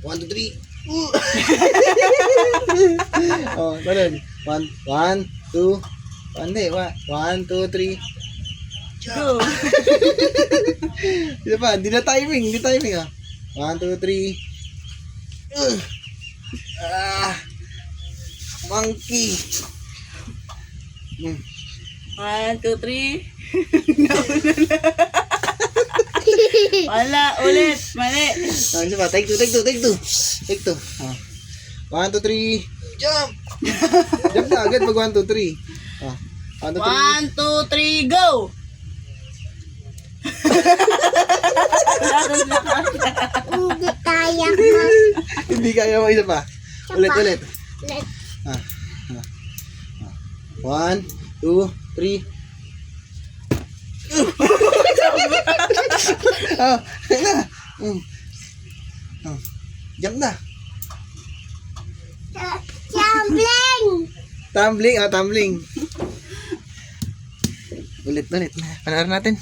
1, 2, 3. Oh, ganun. 1, 2. Hindi, 1, 2, 3. Go. Hindi pa, hindi na timing, hindi timing ah. 1, 2, 3. Monkey. 1, 2, 3. Wala, ulit. Mali. Ah, isa pa, take 2. Take 2. Ah. 1, 2, 3. Jump! Jump na agad pag 1, 2, 3. Ah. 1, 2, 3. 1, 2, 3, go! Hindi kaya ko. Hindi kaya mo, isa pa. Ulit. Ulit. Ah. 1, 2, 3. Ah, ayun na. Jump na. Tumbling. Tumbling. Ulit. Panoorin natin.